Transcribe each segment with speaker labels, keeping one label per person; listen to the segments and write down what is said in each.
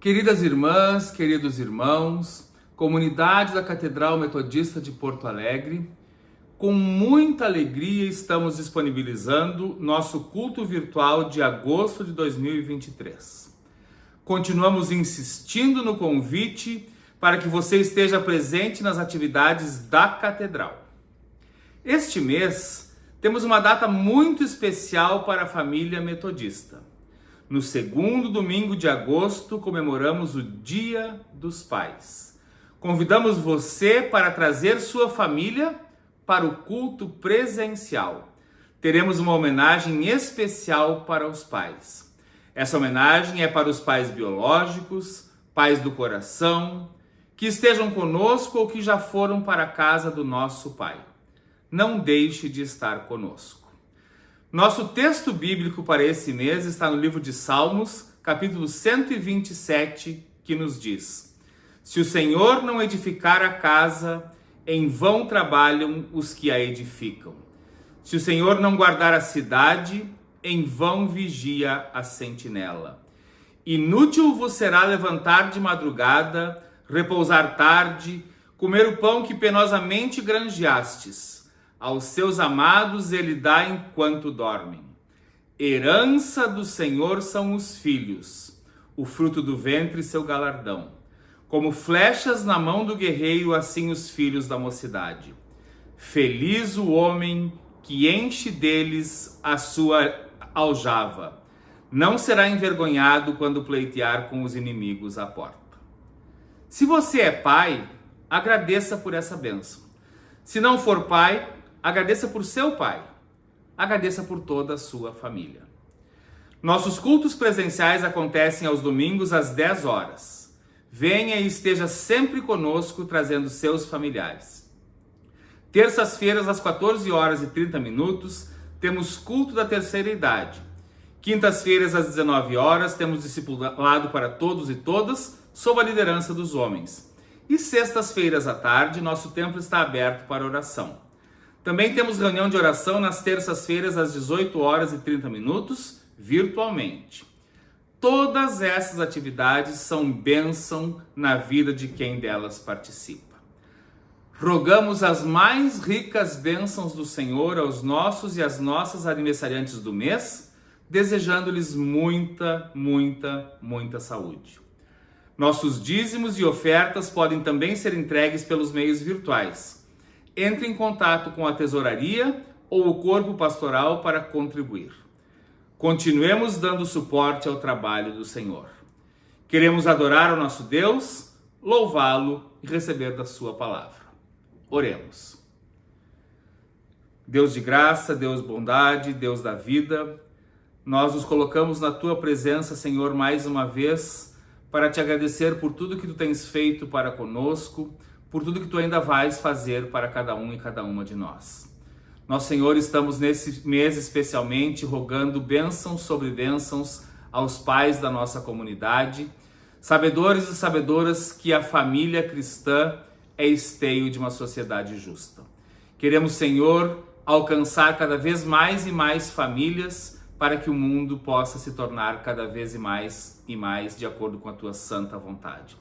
Speaker 1: Queridas irmãs, queridos irmãos, comunidade da Catedral Metodista de Porto Alegre, com muita alegria estamos disponibilizando nosso culto virtual de agosto de 2023. Continuamos insistindo no convite para que você esteja presente nas atividades da Catedral. Este mês temos uma data muito especial para a família metodista. No segundo domingo de agosto, comemoramos o Dia dos Pais. Convidamos você para trazer sua família para o culto presencial. Teremos uma homenagem especial para os pais. Essa homenagem é para os pais biológicos, pais do coração, que estejam conosco ou que já foram para a casa do nosso Pai. Não deixe de estar conosco. Nosso texto bíblico para esse mês está no livro de Salmos, capítulo 127, que nos diz: Se o Senhor não edificar a casa, em vão trabalham os que a edificam. Se o Senhor não guardar a cidade, em vão vigia a sentinela. Inútil vos será levantar de madrugada, repousar tarde, comer o pão que penosamente granjeastes. Aos seus amados ele dá enquanto dormem. Herança do Senhor são os filhos, o fruto do ventre seu galardão. Como flechas na mão do guerreiro, assim os filhos da mocidade. Feliz o homem que enche deles a sua aljava. Não será envergonhado quando pleitear com os inimigos à porta. Se você é pai, agradeça por essa bênção. Se não for pai, agradeça por seu pai. Agradeça por toda a sua família. Nossos cultos presenciais acontecem aos domingos às 10 horas. Venha e esteja sempre conosco trazendo seus familiares. Terças-feiras às 14 horas e 30 minutos temos culto da terceira idade. Quintas-feiras às 19 horas temos discipulado para todos e todas sob a liderança dos homens. E sextas-feiras à tarde nosso templo está aberto para oração. Também temos reunião de oração nas terças-feiras às 18 horas e 30 minutos, virtualmente. Todas essas atividades são bênção na vida de quem delas participa. Rogamos as mais ricas bênçãos do Senhor aos nossos e às nossas aniversariantes do mês, desejando-lhes muita, muita, muita saúde. Nossos dízimos e ofertas podem também ser entregues pelos meios virtuais. Entre em contato com a tesouraria ou o corpo pastoral para contribuir. Continuemos dando suporte ao trabalho do Senhor. Queremos adorar o nosso Deus, louvá-lo e receber da sua palavra. Oremos. Deus de graça, Deus bondade, Deus da vida, nós nos colocamos na tua presença, Senhor, mais uma vez, para te agradecer por tudo que tu tens feito para conosco, por tudo que tu ainda vais fazer para cada um e cada uma de nós. Nós, Senhor, estamos nesse mês especialmente rogando bênçãos sobre bênçãos aos pais da nossa comunidade, sabedores e sabedoras que a família cristã é esteio de uma sociedade justa. Queremos, Senhor, alcançar cada vez mais e mais famílias para que o mundo possa se tornar cada vez mais e mais de acordo com a tua santa vontade.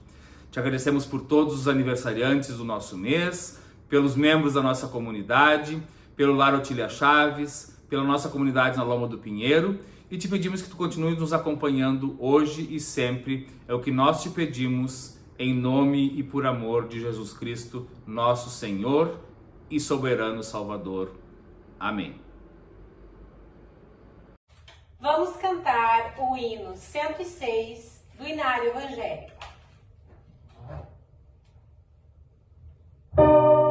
Speaker 1: Te agradecemos por todos os aniversariantes do nosso mês, pelos membros da nossa comunidade, pelo Lar Otília Chaves, pela nossa comunidade na Loma do Pinheiro, e te pedimos que tu continues nos acompanhando hoje e sempre. É o que nós te pedimos em nome e por amor de Jesus Cristo, nosso Senhor e soberano Salvador. Amém.
Speaker 2: Vamos cantar o hino 106 do Inário Evangélico.
Speaker 3: Oh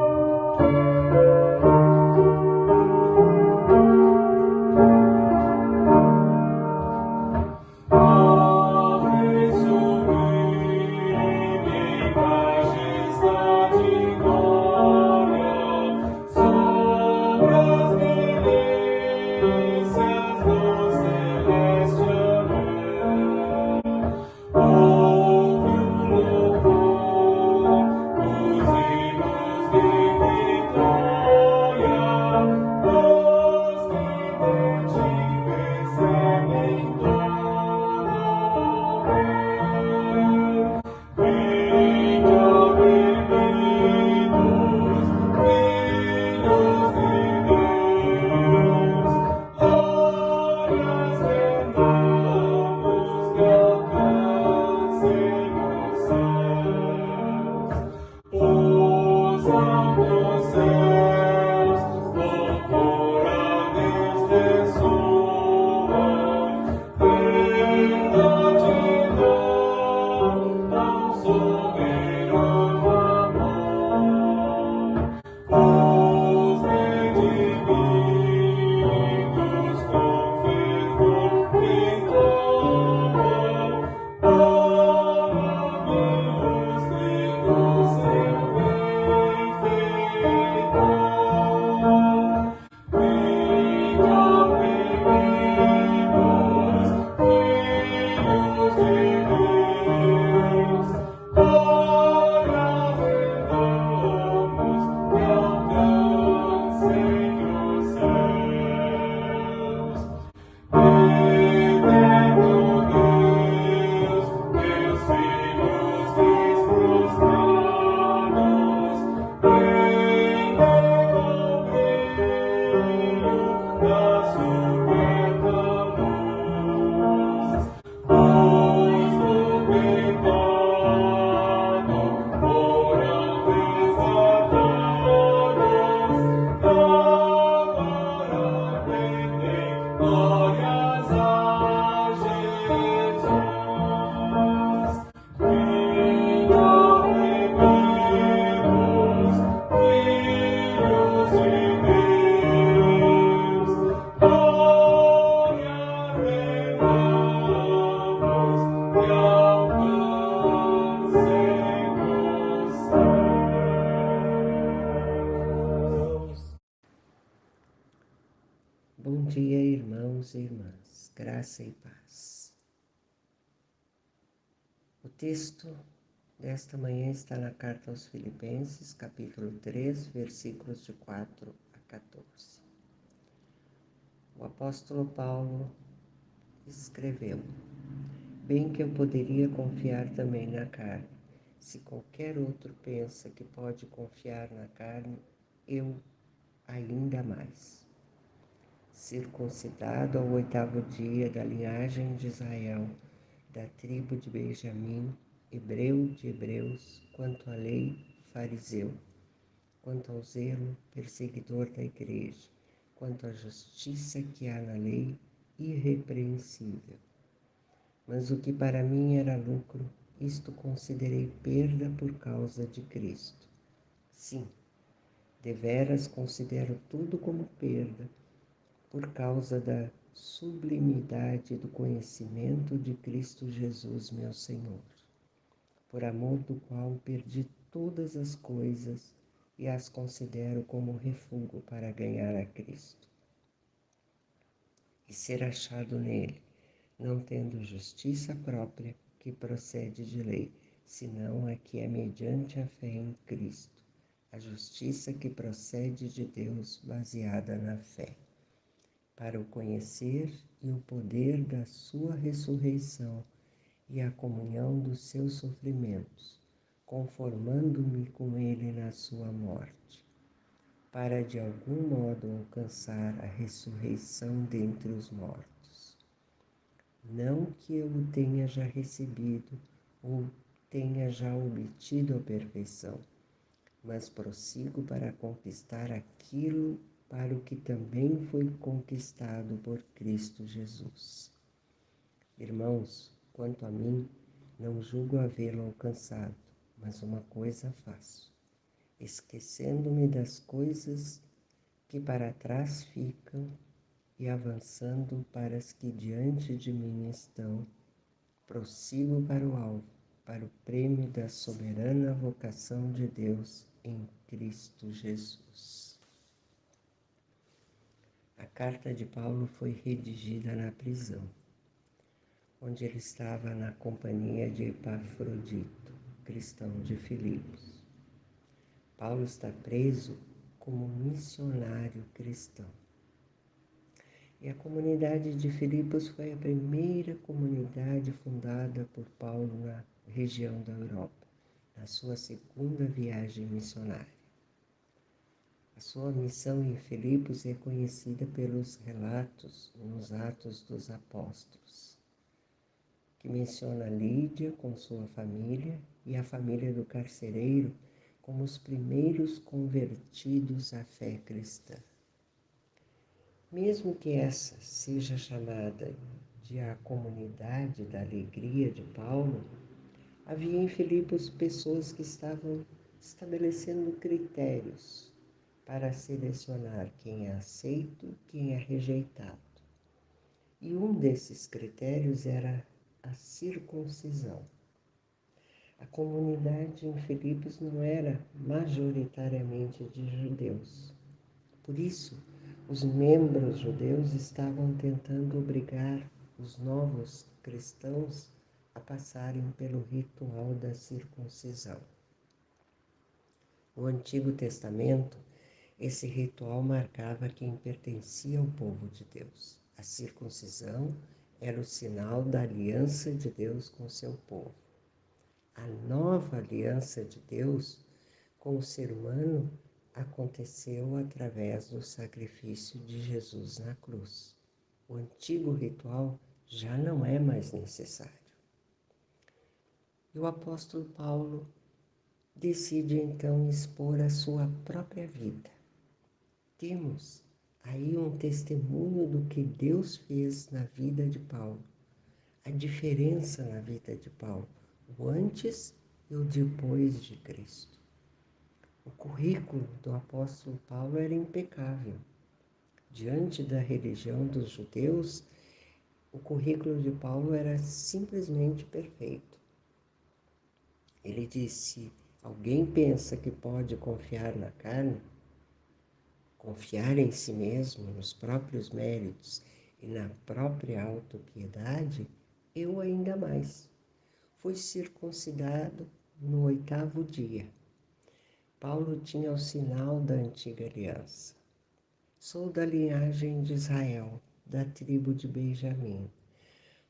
Speaker 3: irmãos e irmãs, graça e paz. O texto desta manhã está na carta aos Filipenses, capítulo 3, versículos de 4 a 14. O apóstolo Paulo escreveu: bem que eu poderia confiar também na carne. Se qualquer outro pensa que pode confiar na carne, eu ainda mais. Circuncidado ao 8º dia, da linhagem de Israel, da tribo de Benjamim, hebreu de hebreus, quanto à lei, fariseu, quanto ao zelo, perseguidor da igreja, quanto à justiça que há na lei, irrepreensível. Mas o que para mim era lucro, isto considerei perda por causa de Cristo. Sim, deveras considero tudo como perda, por causa da sublimidade do conhecimento de Cristo Jesus, meu Senhor, por amor do qual perdi todas as coisas e as considero como refúgio para ganhar a Cristo e ser achado nele, não tendo justiça própria que procede de lei, senão a que é mediante a fé em Cristo, a justiça que procede de Deus baseada na fé, para o conhecer e o poder da sua ressurreição e a comunhão dos seus sofrimentos, conformando-me com ele na sua morte, para de algum modo alcançar a ressurreição dentre os mortos. Não que eu o tenha já recebido ou tenha já obtido a perfeição, mas prossigo para conquistar aquilo para o que também foi conquistado por Cristo Jesus. Irmãos, quanto a mim, não julgo havê-lo alcançado, mas uma coisa faço, esquecendo-me das coisas que para trás ficam e avançando para as que diante de mim estão, prossigo para o alvo, para o prêmio da soberana vocação de Deus em Cristo Jesus. A carta de Paulo foi redigida na prisão, onde ele estava na companhia de Epafrodito, cristão de Filipos. Paulo está preso como missionário cristão. E a comunidade de Filipos foi a primeira comunidade fundada por Paulo na região da Europa, na sua segunda viagem missionária. A sua missão em Filipos é conhecida pelos relatos nos Atos dos Apóstolos, que menciona Lídia com sua família e a família do carcereiro como os primeiros convertidos à fé cristã. Mesmo que essa seja chamada de a comunidade da alegria de Paulo, havia em Filipos pessoas que estavam estabelecendo critérios para selecionar quem é aceito e quem é rejeitado. E um desses critérios era a circuncisão. A comunidade em Filipos não era majoritariamente de judeus. Por isso, os membros judeus estavam tentando obrigar os novos cristãos a passarem pelo ritual da circuncisão. No Antigo Testamento, esse ritual marcava quem pertencia ao povo de Deus. A circuncisão era o sinal da aliança de Deus com seu povo. A nova aliança de Deus com o ser humano aconteceu através do sacrifício de Jesus na cruz. O antigo ritual já não é mais necessário. E o apóstolo Paulo decide então expor a sua própria vida. Temos aí um testemunho do que Deus fez na vida de Paulo, a diferença na vida de Paulo, o antes e o depois de Cristo. O currículo do apóstolo Paulo era impecável. Diante da religião dos judeus, o currículo de Paulo era simplesmente perfeito. Ele disse: alguém pensa que pode confiar na carne, confiar em si mesmo, nos próprios méritos e na própria autopiedade, eu ainda mais. Fui circuncidado no 8º dia. Paulo tinha o sinal da antiga aliança. Sou da linhagem de Israel, da tribo de Benjamim,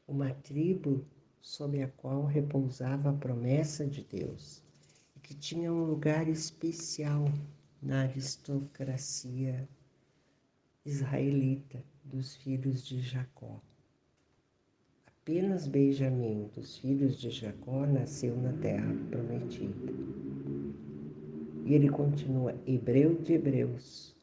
Speaker 3: uma tribo sob a qual repousava a promessa de Deus e que tinha um lugar especial na aristocracia israelita dos filhos de Jacó. Apenas Benjamim, dos filhos de Jacó, nasceu na terra prometida. E ele continua, hebreu de hebreus.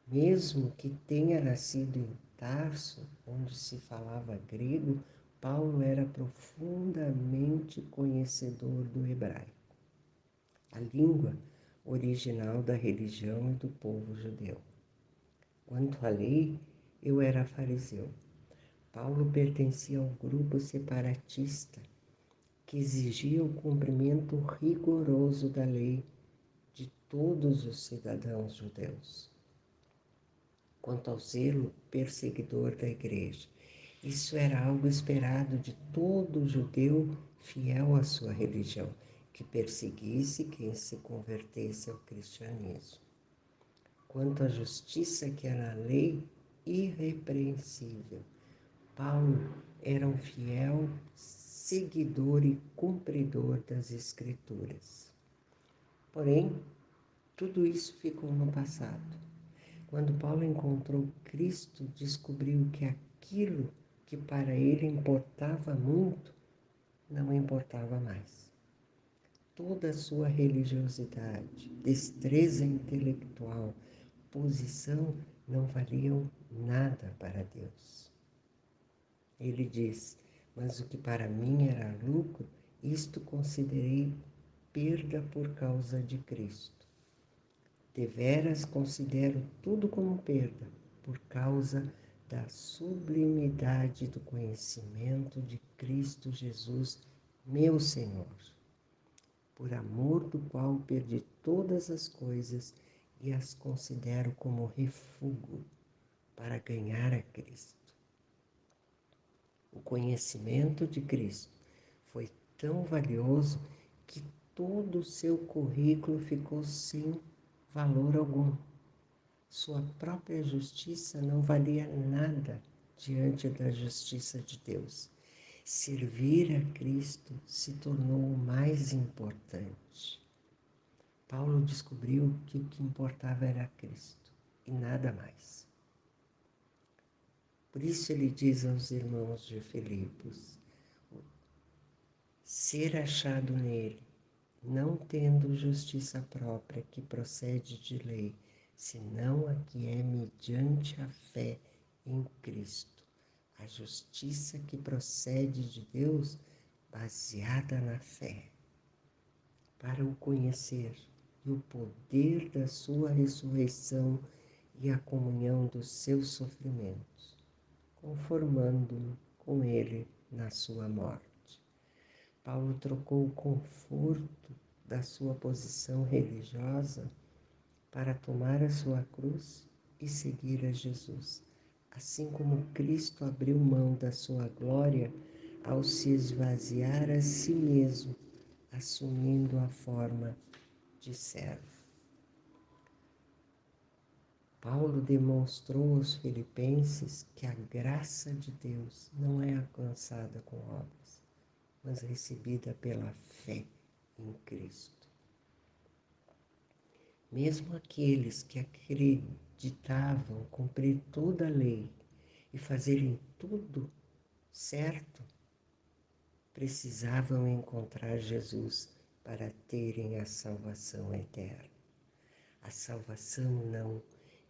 Speaker 3: Mesmo que tenha nascido em Tarso, onde se falava grego, Paulo era profundamente conhecedor do hebraico, a língua original da religião e do povo judeu. Quanto à lei, eu era fariseu. Paulo pertencia ao grupo separatista que exigia o cumprimento rigoroso da lei de todos os cidadãos judeus. Quanto ao zelo perseguidor da igreja, isso era algo esperado de todo judeu fiel à sua religião, que perseguisse quem se convertesse ao cristianismo. Quanto à justiça que era a lei irrepreensível, Paulo era um fiel seguidor e cumpridor das Escrituras. Porém, tudo isso ficou no passado. Quando Paulo encontrou Cristo, descobriu que aquilo que para ele importava muito, não importava mais. Toda a sua religiosidade, destreza intelectual, posição não valiam nada para Deus. Ele diz, mas o que para mim era lucro, isto considerei perda por causa de Cristo. Deveras considero tudo como perda, por causa da sublimidade do conhecimento de Cristo Jesus, meu Senhor, por amor do qual perdi todas as coisas e as considero como refúgio para ganhar a Cristo. O conhecimento de Cristo foi tão valioso que todo o seu currículo ficou sem valor algum. Sua própria justiça não valia nada diante da justiça de Deus. Servir a Cristo se tornou o mais importante. Paulo descobriu que o que importava era Cristo e nada mais. Por isso ele diz aos irmãos de Filipos, ser achado nele, não tendo justiça própria que procede de lei, senão a que é mediante a fé em Cristo, a justiça que procede de Deus, baseada na fé, para o conhecer e o poder da sua ressurreição e a comunhão dos seus sofrimentos, conformando-me com ele na sua morte. Paulo trocou o conforto da sua posição religiosa para tomar a sua cruz e seguir a Jesus, assim como Cristo abriu mão da sua glória ao se esvaziar a si mesmo, assumindo a forma de servo. Paulo demonstrou aos filipenses que a graça de Deus não é alcançada com obras, mas recebida pela fé em Cristo. Mesmo aqueles que acreditavam cumprir toda a lei e fazerem tudo certo, precisavam encontrar Jesus para terem a salvação eterna. A salvação não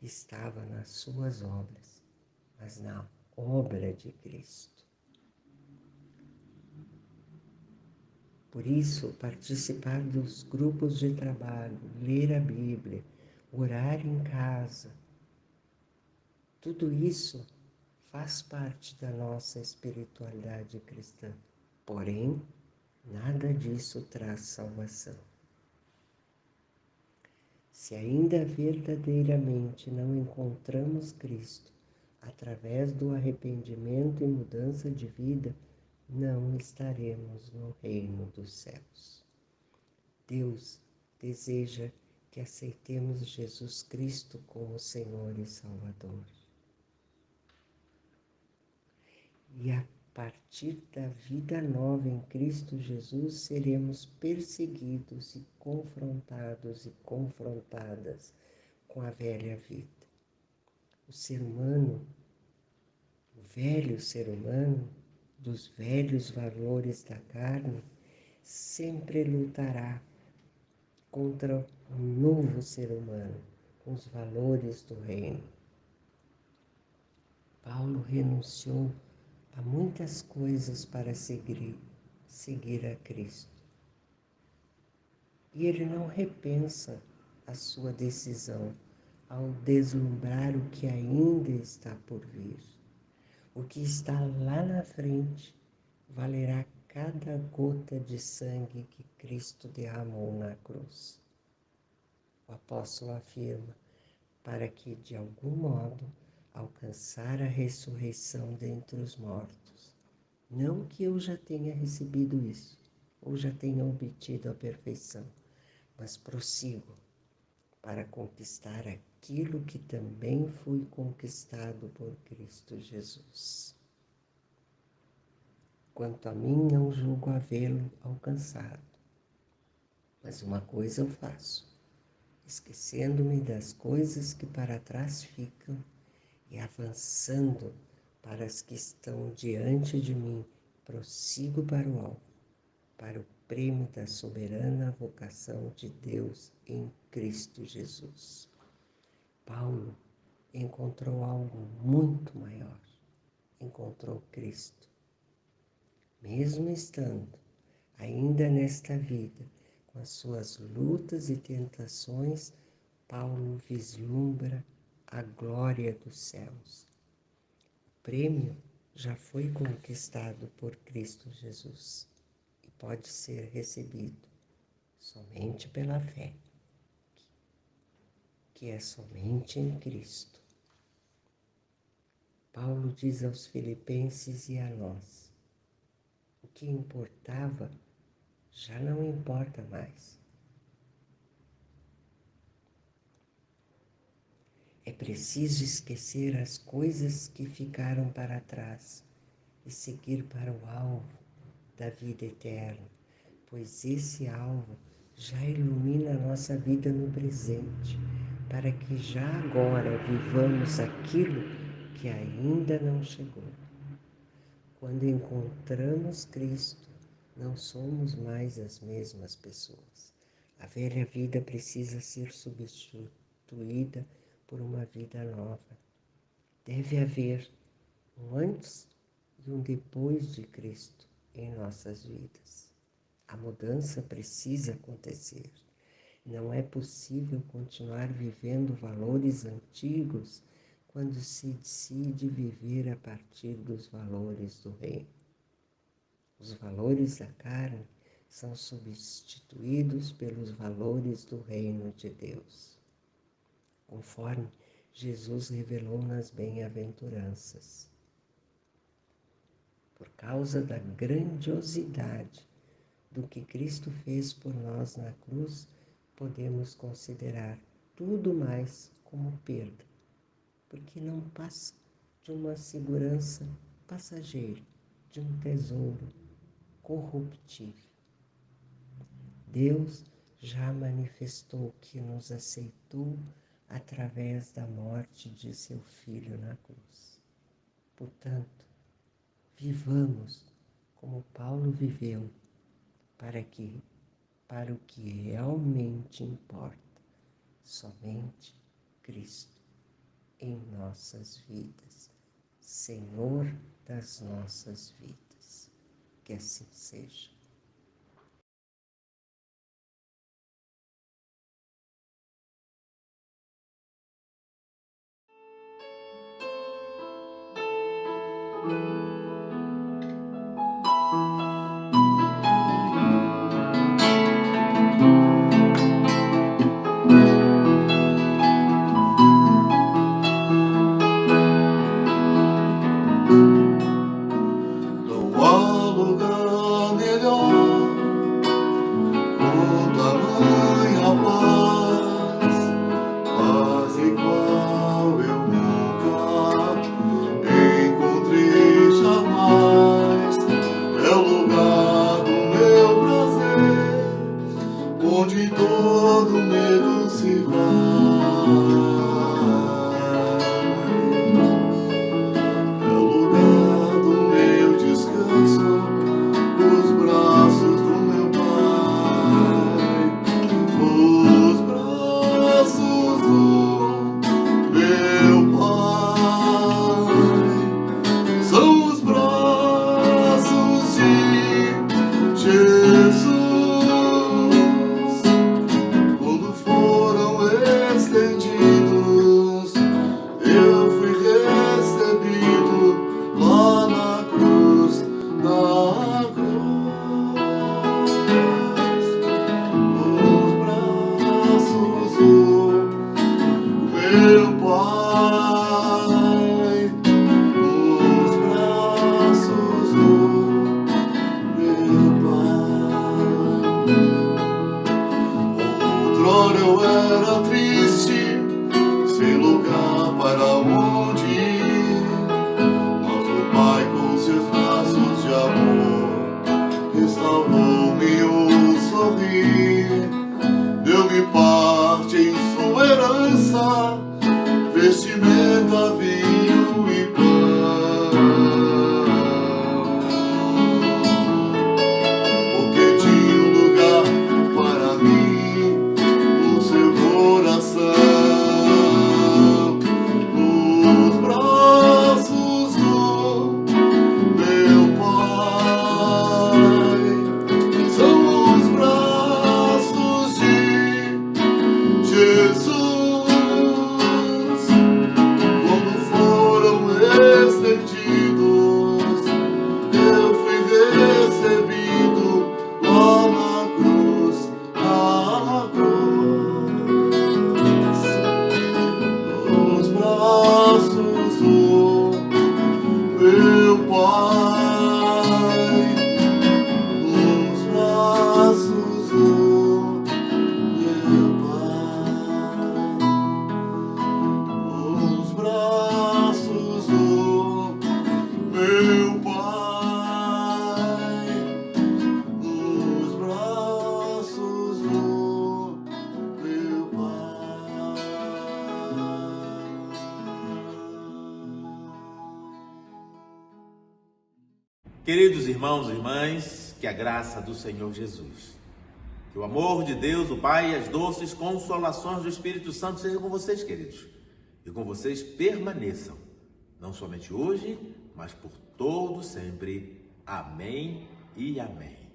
Speaker 3: estava nas suas obras, mas na obra de Cristo. Por isso, participar dos grupos de trabalho, ler a Bíblia, orar em casa, tudo isso faz parte da nossa espiritualidade cristã. Porém, nada disso traz salvação. Se ainda verdadeiramente não encontramos Cristo, através do arrependimento e mudança de vida, não estaremos no reino dos céus. Deus deseja que aceitemos Jesus Cristo como Senhor e Salvador. E a partir da vida nova em Cristo Jesus, seremos perseguidos e confrontadas com a velha vida. O ser humano, o velho ser humano, dos velhos valores da carne, sempre lutará contra um novo ser humano, com os valores do reino. Paulo renunciou a muitas coisas para seguir a Cristo. E ele não repensa a sua decisão ao deslumbrar o que ainda está por vir. O que está lá na frente valerá cada gota de sangue que Cristo derramou na cruz. O apóstolo afirma, para que, de algum modo, alcançar a ressurreição dentre os mortos. Não que eu já tenha recebido isso, ou já tenha obtido a perfeição, mas prossigo para conquistar aquilo que também foi conquistado por Cristo Jesus. Quanto a mim, não julgo havê-lo alcançado, mas uma coisa eu faço, esquecendo-me das coisas que para trás ficam e avançando para as que estão diante de mim, prossigo para o alvo, para o prêmio da soberana vocação de Deus em Cristo Jesus. Paulo encontrou algo muito maior, encontrou Cristo. Mesmo estando ainda nesta vida, com as suas lutas e tentações, Paulo vislumbra a glória dos céus. O prêmio já foi conquistado por Cristo Jesus e pode ser recebido somente pela fé, que é somente em Cristo. Paulo diz aos Filipenses e a nós: o que importava já não importa mais. É preciso esquecer as coisas que ficaram para trás e seguir para o alvo da vida eterna, pois esse alvo já ilumina a nossa vida no presente, para que já agora vivamos aquilo que ainda não chegou. Quando encontramos Cristo, não somos mais as mesmas pessoas. A velha vida precisa ser substituída por uma vida nova. Deve haver um antes e um depois de Cristo em nossas vidas. A mudança precisa acontecer. Não é possível continuar vivendo valores antigos quando se decide viver a partir dos valores do reino. Os valores da carne são substituídos pelos valores do reino de Deus, conforme Jesus revelou nas bem-aventuranças. Por causa da grandiosidade do que Cristo fez por nós na cruz, podemos considerar tudo mais como perda, porque não passa de uma segurança passageira, de um tesouro corruptível. Deus já manifestou que nos aceitou através da morte de seu Filho na cruz. Portanto, vivamos como Paulo viveu, para o que realmente importa, somente Cristo em nossas vidas, Senhor das nossas vidas. Que assim seja.
Speaker 4: onde todo medo se vai. É o lugar do meu descanso, os braços do meu Pai, os braços do meu Pai, são os braços de Jesus. Quando foram estendidos, eu fui recebido lá na cruz, na cruz. Os braços do meu Pai, os braços do meu Pai. Outrora eu era triste, sem lugar para onde ir, mas o Pai com seus braços de amor restaurou-me o sorrir, deu-me parte em sua herança, vestimenta, vinho e pão, porque tinha um lugar para mim no seu coração. Os braços do meu Pai são os braços de Jesus. Quando foram estendidos, eu fui recebido lá na cruz, na cruz. Os braços do meu Pai, os braços do meu Pai, os braços do meu Pai, os braços do meu Pai.
Speaker 5: Queridos irmãos e irmãs, que a graça do Senhor Jesus, que o amor de Deus, o Pai, e as doces consolações do Espírito Santo sejam com vocês, queridos, e com vocês permaneçam, não somente hoje, mas por todo sempre. Amém e amém.